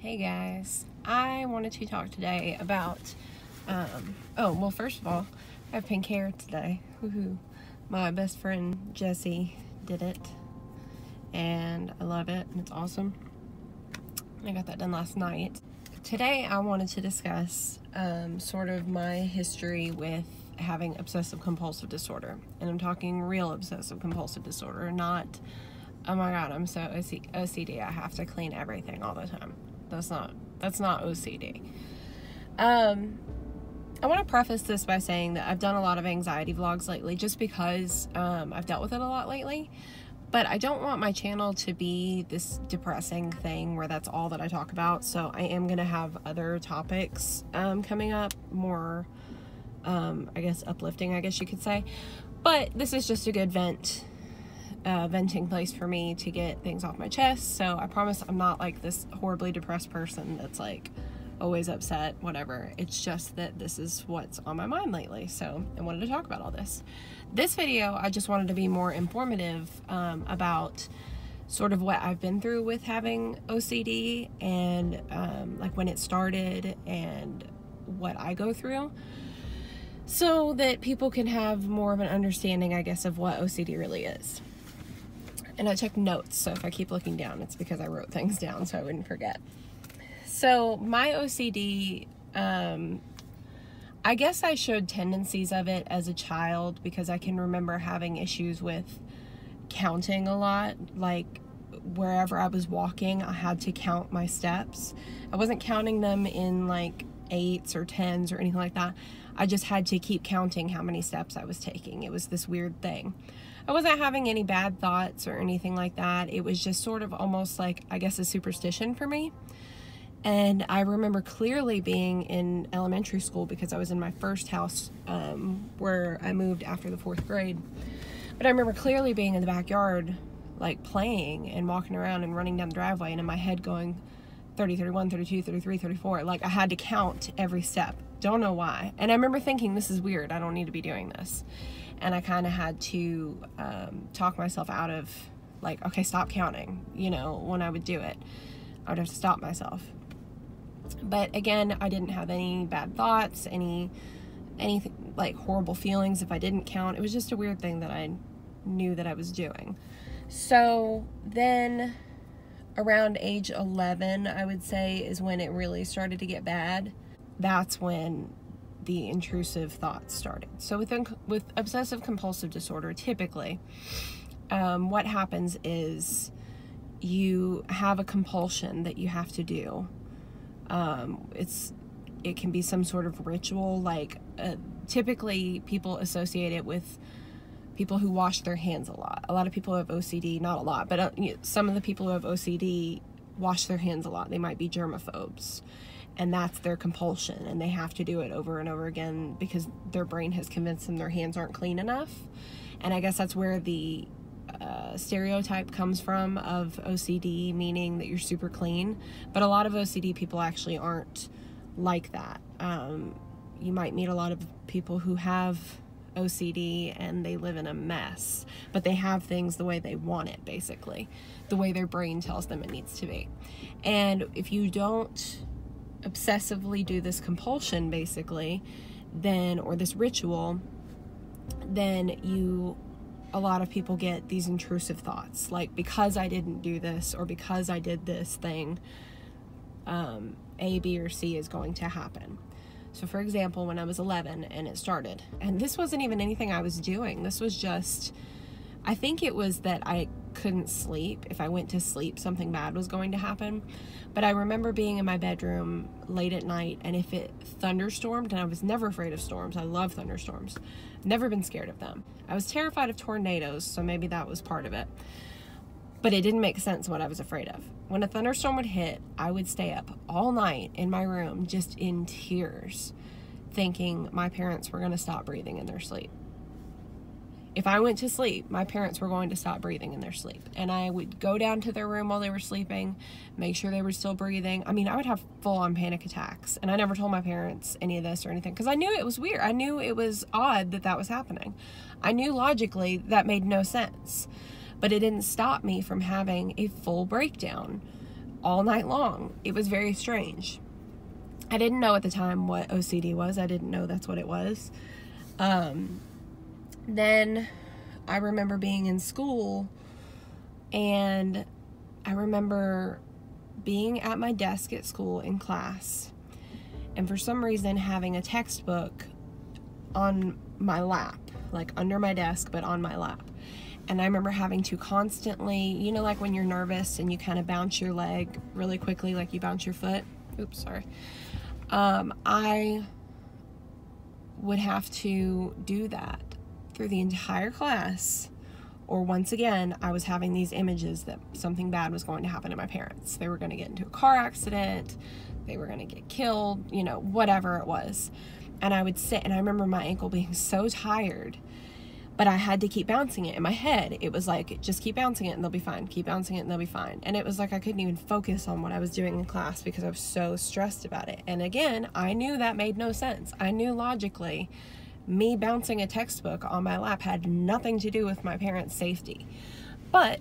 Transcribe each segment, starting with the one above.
Hey guys, I wanted to talk today about, well, first of all, I have pink hair today. Woohoo. My best friend Jessie did it, and I love it, and it's awesome. I got that done last night. Today I wanted to discuss sort of my history with having obsessive compulsive disorder, and I'm talking real obsessive compulsive disorder, not, oh my god, I'm so OCD, I have to clean everything all the time. That's not OCD. I want to preface this by saying that I've done a lot of anxiety vlogs lately just because I've dealt with it a lot lately, but I don't want my channel to be this depressing thing where that's all that I talk about, so I am going to have other topics coming up, more I guess uplifting, I guess you could say, but this is just a good venting place for me to get things off my chest. So I promise I'm not like this horribly depressed person that's like always upset, whatever. It's just that this is what's on my mind lately, so I wanted to talk about all this. This video, I just wanted to be more informative about sort of what I've been through with having OCD and like when it started and what I go through, so that people can have more of an understanding, I guess, of what OCD really is. And I took notes, so if I keep looking down, it's because I wrote things down so I wouldn't forget. So my OCD, I guess I showed tendencies of it as a child because I can remember having issues with counting a lot. Like wherever I was walking, I had to count my steps. I wasn't counting them in like 8s or 10s or anything like that. I just had to keep counting how many steps I was taking. It was this weird thing. I wasn't having any bad thoughts or anything like that. It was just sort of almost like, I guess, a superstition for me. And I remember clearly being in elementary school because I was in my first house where I moved after the 4th grade. But I remember clearly being in the backyard, like playing and walking around and running down the driveway, and in my head going 30, 31, 32, 33, 34. Like I had to count every step. Don't know why. And I remember thinking, this is weird. I don't need to be doing this. And I kind of had to talk myself out of, like, okay, stop counting. You know, when I would do it, I would have to stop myself. But again, I didn't have any bad thoughts, any like horrible feelings if I didn't count. It was just a weird thing that I knew that I was doing. So then around age 11, I would say, is when it really started to get bad. That's when the intrusive thoughts started. So with obsessive compulsive disorder, typically what happens is you have a compulsion that you have to do. It can be some sort of ritual, like typically people associate it with people who wash their hands a lot. A lot of people who have OCD, not a lot, but some of the people who have OCD wash their hands a lot. They might be germaphobes, and that's their compulsion, and they have to do it over and over again because their brain has convinced them their hands aren't clean enough. And I guess that's where the stereotype comes from of OCD, meaning that you're super clean. But a lot of OCD people actually aren't like that. You might meet a lot of people who have OCD and they live in a mess, but they have things the way they want it, basically, the way their brain tells them it needs to be. And if you don't obsessively do this compulsion, basically, then, or this ritual, then a lot of people get these intrusive thoughts, like, because I didn't do this, or because I did this thing, A, B, or C is going to happen. So for example, when I was 11 and it started, and this wasn't even anything I was doing, this was just, I think it was that I couldn't sleep. If I went to sleep, something bad was going to happen. But I remember being in my bedroom late at night, and if it thunderstormed, and I was never afraid of storms, I love thunderstorms, never been scared of them. I was terrified of tornadoes, so maybe that was part of it. But it didn't make sense what I was afraid of. When a thunderstorm would hit, I would stay up all night in my room just in tears, thinking my parents were going to stop breathing in their sleep. If I went to sleep, my parents were going to stop breathing in their sleep. And I would go down to their room while they were sleeping, make sure they were still breathing. I mean, I would have full-on panic attacks. And I never told my parents any of this or anything, because I knew it was weird. I knew it was odd that that was happening. I knew logically that made no sense. But it didn't stop me from having a full breakdown all night long. It was very strange. I didn't know at the time what OCD was. I didn't know that's what it was. Then I remember being in school, and I remember being at my desk at school in class, and for some reason having a textbook on my lap, like under my desk, but on my lap. And I remember having to constantly, you know, like when you're nervous and you kind of bounce your leg really quickly, like you bounce your foot. Oops, sorry. I would have to do that through the entire class, or once again, I was having these images that something bad was going to happen to my parents. They were going to get into a car accident, they were going to get killed, you know, whatever it was. And I would sit, and I remember my ankle being so tired, but I had to keep bouncing it in my head. It was like, just keep bouncing it and they'll be fine. Keep bouncing it and they'll be fine. And it was like I couldn't even focus on what I was doing in class because I was so stressed about it. And again, I knew that made no sense. I knew logically me bouncing a textbook on my lap had nothing to do with my parents' safety. But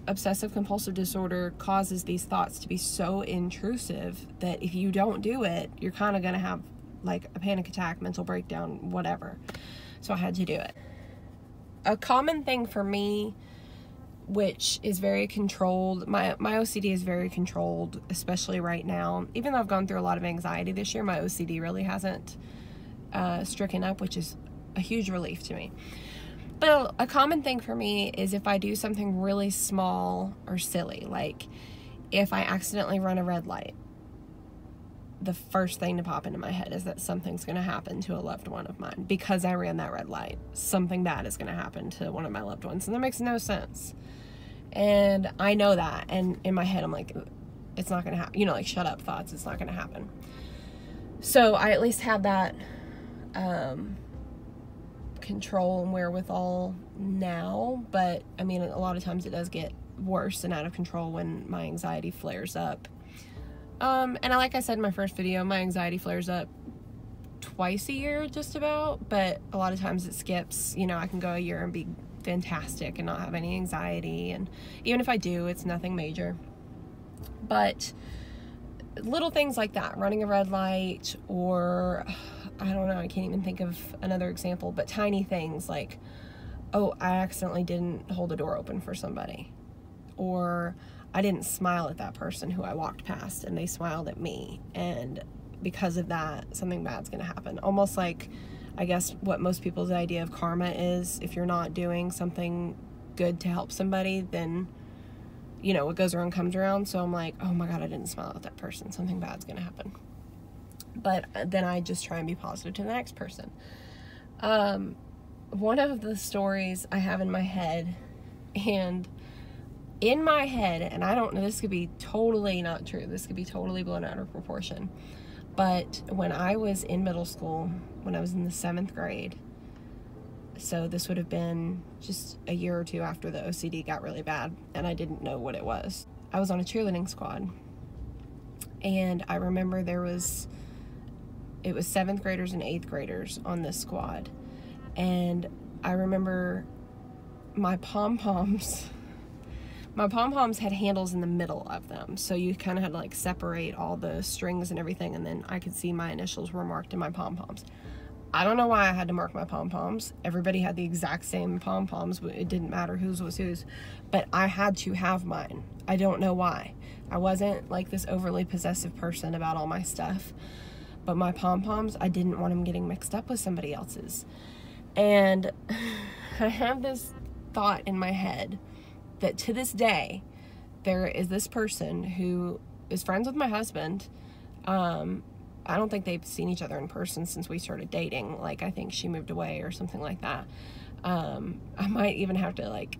obsessive compulsive disorder causes these thoughts to be so intrusive that if you don't do it, you're kind of going to have like a panic attack, mental breakdown, whatever. So I had to do it. A common thing for me, which is very controlled, my OCD is very controlled, especially right now. Even though I've gone through a lot of anxiety this year, my OCD really hasn't stricken up, which is a huge relief to me. But a common thing for me is if I do something really small or silly, like if I accidentally run a red light, the first thing to pop into my head is that something's going to happen to a loved one of mine because I ran that red light. Something bad is going to happen to one of my loved ones, and that makes no sense. And I know that, and in my head I'm like, it's not going to happen. You know, like, shut up thoughts, it's not going to happen. So I at least have that control and wherewithal now, but I mean, a lot of times it does get worse and out of control when my anxiety flares up. And like I said in my first video, my anxiety flares up twice a year, just about, but a lot of times it skips. You know, I can go a year and be fantastic and not have any anxiety, and even if I do, it's nothing major. But little things like that, running a red light, or I don't know, I can't even think of another example, but tiny things like, oh, I accidentally didn't hold the door open for somebody, or I didn't smile at that person who I walked past and they smiled at me, and because of that, something bad's gonna happen. Almost like, I guess, what most people's idea of karma is. If you're not doing something good to help somebody, then, you know, what goes around comes around. So I'm like, oh my God, I didn't smile at that person, something bad's gonna happen. But then I just try and be positive to the next person. One of the stories I have in my head, and I don't know, this could be totally not true, this could be totally blown out of proportion, but when I was in middle school, when I was in the 7th grade, so this would have been just a year or two after the OCD got really bad and I didn't know what it was, I was on a cheerleading squad. And I remember it was 7th graders and 8th graders on this squad, and I remember my pom-poms had handles in the middle of them, so you kind of had to like separate all the strings and everything, and then I could see my initials were marked in my pom-poms. I don't know why I had to mark my pom-poms. Everybody had the exact same pom-poms. It didn't matter whose was whose, but I had to have mine. I don't know why. I wasn't like this overly possessive person about all my stuff, but my pom-poms, I didn't want them getting mixed up with somebody else's. And I have this thought in my head that to this day, there is this person who is friends with my husband. I don't think they've seen each other in person since we started dating. Like, I think she moved away or something like that. I might even have to like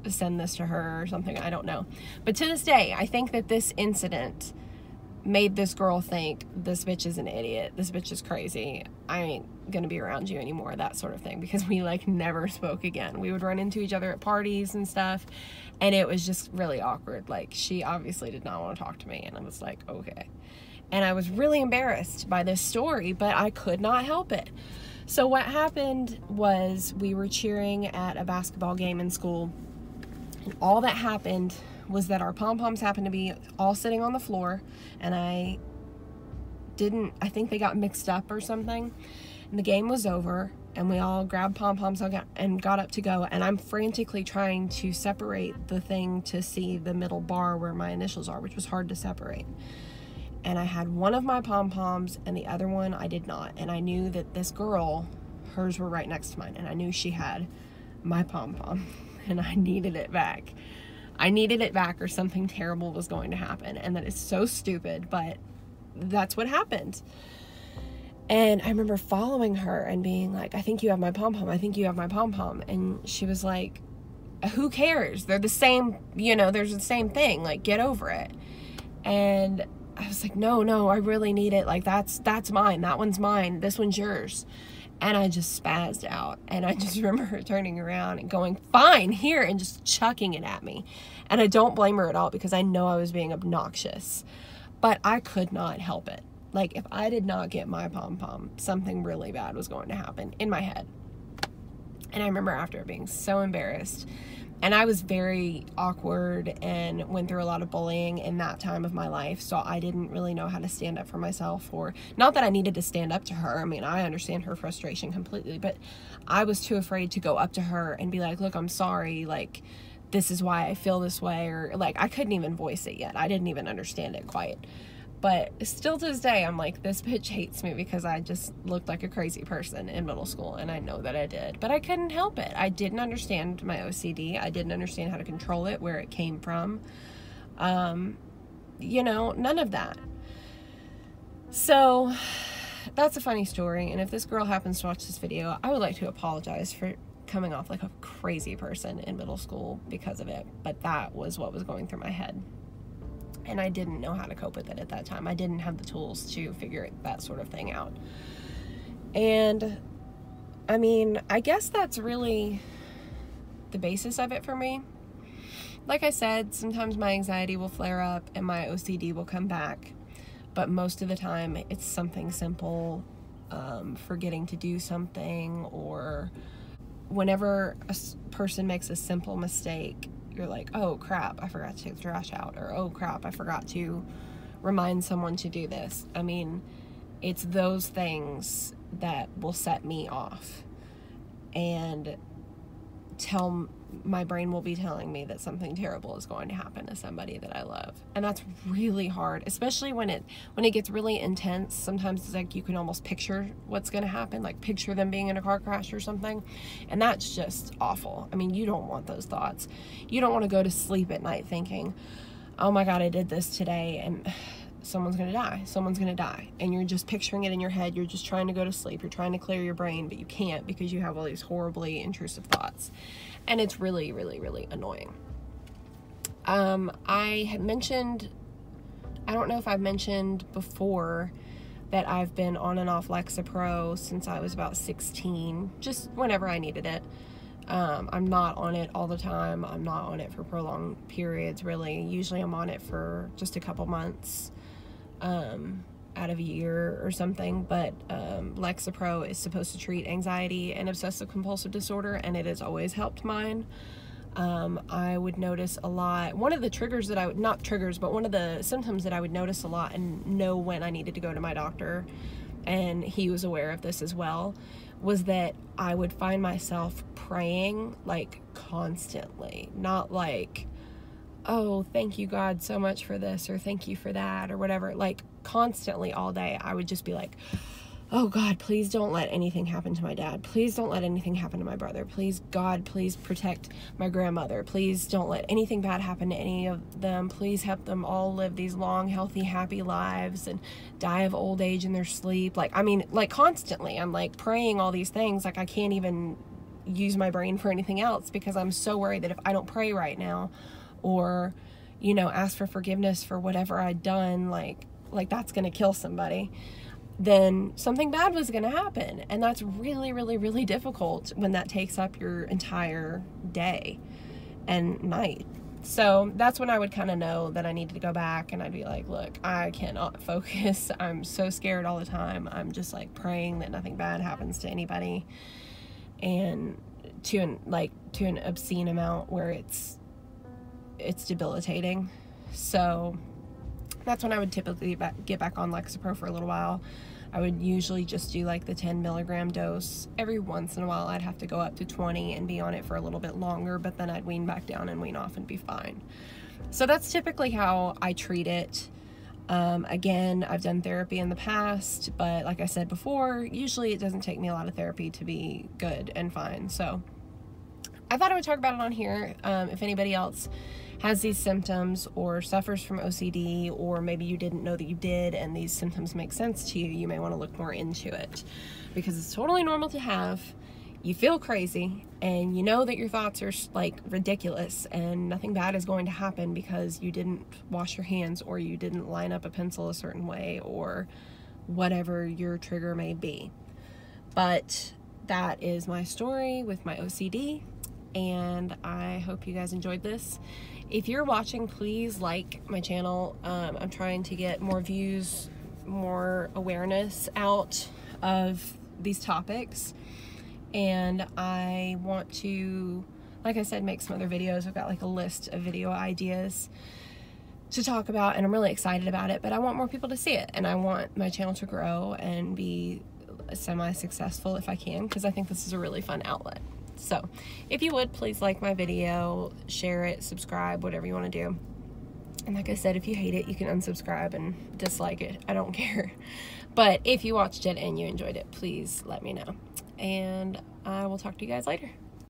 send this to her or something, I don't know. But to this day, I think that this incident made this girl think, this bitch is an idiot, this bitch is crazy, I ain't gonna be around you anymore, that sort of thing, because we like never spoke again. We would run into each other at parties and stuff, and it was just really awkward. Like, she obviously did not want to talk to me, and I was like, okay. And I was really embarrassed by this story, but I could not help it. So what happened was, we were cheering at a basketball game in school, and all that happened was that our pom-poms happened to be all sitting on the floor, and I think they got mixed up or something, and the game was over, and we all grabbed pom-poms and got up to go, and I'm frantically trying to separate the thing to see the middle bar where my initials are, which was hard to separate. And I had one of my pom-poms and the other one I did not, and I knew that this girl, hers were right next to mine, and I knew she had my pom-pom, and I needed it back. I needed it back, or something terrible was going to happen. And that is so stupid, but that's what happened. And I remember following her and being like, I think you have my pom-pom. I think you have my pom-pom. And she was like, who cares? They're the same, you know, there's the same thing. Like, get over it. And I was like, no, I really need it. Like, that's mine. That one's mine. This one's yours. And I just spazzed out. And I just remember her turning around and going, fine, here, and just chucking it at me. And I don't blame her at all, because I know I was being obnoxious. But I could not help it. Like, if I did not get my pom-pom, something really bad was going to happen in my head. And I remember after being so embarrassed. And I was very awkward and went through a lot of bullying in that time of my life. So I didn't really know how to stand up for myself, or not that I needed to stand up to her. I mean, I understand her frustration completely, but I was too afraid to go up to her and be like, look, I'm sorry. Like, this is why I feel this way. Or like, I couldn't even voice it yet. I didn't even understand it quite. But still to this day, I'm like, this bitch hates me because I just looked like a crazy person in middle school, and I know that I did. But I couldn't help it. I didn't understand my OCD. I didn't understand how to control it, where it came from. You know, none of that. So that's a funny story. And if this girl happens to watch this video, I would like to apologize for coming off like a crazy person in middle school because of it. But that was what was going through my head. And I didn't know how to cope with it at that time. I didn't have the tools to figure that sort of thing out. And, I mean, I guess that's really the basis of it for me. Like I said, sometimes my anxiety will flare up and my OCD will come back. But most of the time, it's something simple, forgetting to do something, or whenever a person makes a simple mistake, you're like, oh crap, I forgot to take the trash out, or oh crap, I forgot to remind someone to do this. I mean, it's those things that will set me off, and my brain will be telling me that something terrible is going to happen to somebody that I love. And that's really hard, especially when it gets really intense. Sometimes it's like you can almost picture what's going to happen, like picture them being in a car crash or something, and that's just awful. I mean, you don't want those thoughts. You don't want to go to sleep at night thinking, oh my God, I did this today and someone's going to die. Someone's going to die. And you're just picturing it in your head. You're just trying to go to sleep. You're trying to clear your brain, but you can't because you have all these horribly intrusive thoughts. And it's really, really, really annoying. I had mentioned, I don't know if I've mentioned before, that I've been on and off Lexapro since I was about 16, just whenever I needed it. I'm not on it all the time. I'm not on it for prolonged periods, really. Usually I'm on it for just a couple months out of a year or something. But Lexapro is supposed to treat anxiety and obsessive compulsive disorder, and it has always helped mine. I would notice a lot, one of the triggers that one of the symptoms that I would notice a lot and know when I needed to go to my doctor, and he was aware of this as well, was that I would find myself praying like constantly, not like, oh, thank you God so much for this, or thank you for that, or whatever. Like constantly all day I would just be like, oh God, please don't let anything happen to my dad. Please don't let anything happen to my brother. Please, God, please protect my grandmother. Please don't let anything bad happen to any of them. Please help them all live these long, healthy, happy lives and die of old age in their sleep. Like, I mean, like constantly I'm like praying all these things. Like I can't even use my brain for anything else because I'm so worried that if I don't pray right now, or, you know, ask for forgiveness for whatever I'd done, like that's going to kill somebody, then something bad was going to happen. And that's really, really, really difficult when that takes up your entire day and night. So that's when I would kind of know that I needed to go back, and I'd be like, look, I cannot focus. I'm so scared all the time. I'm just like praying that nothing bad happens to anybody, and to an obscene amount where it's it's debilitating. So that's when I would typically get back on Lexapro for a little while. I would usually just do like the 10 milligram dose. Every once in a while I'd have to go up to 20 and be on it for a little bit longer, but then I'd wean back down and wean off and be fine. So that's typically how I treat it. Again, I've done therapy in the past, but like I said before, usually it doesn't take me a lot of therapy to be good and fine. So I thought I would talk about it on here. If anybody else has these symptoms or suffers from OCD, or maybe you didn't know that you did and these symptoms make sense to you, you may want to look more into it, because it's totally normal to have. You feel crazy and you know that your thoughts are like ridiculous and nothing bad is going to happen because you didn't wash your hands, or you didn't line up a pencil a certain way, or whatever your trigger may be. But that is my story with my OCD, and I hope you guys enjoyed this. If you're watching, please like my channel. I'm trying to get more views, more awareness out of these topics, and I want to, like I said, make some other videos. I've got like a list of video ideas to talk about, and I'm really excited about it, but I want more people to see it, and I want my channel to grow and be semi-successful if I can, because I think this is a really fun outlet. So if you would, please like my video, share it, subscribe, whatever you want to do. And like I said, if you hate it, you can unsubscribe and dislike it. I don't care. But if you watched it and you enjoyed it, please let me know. And I will talk to you guys later.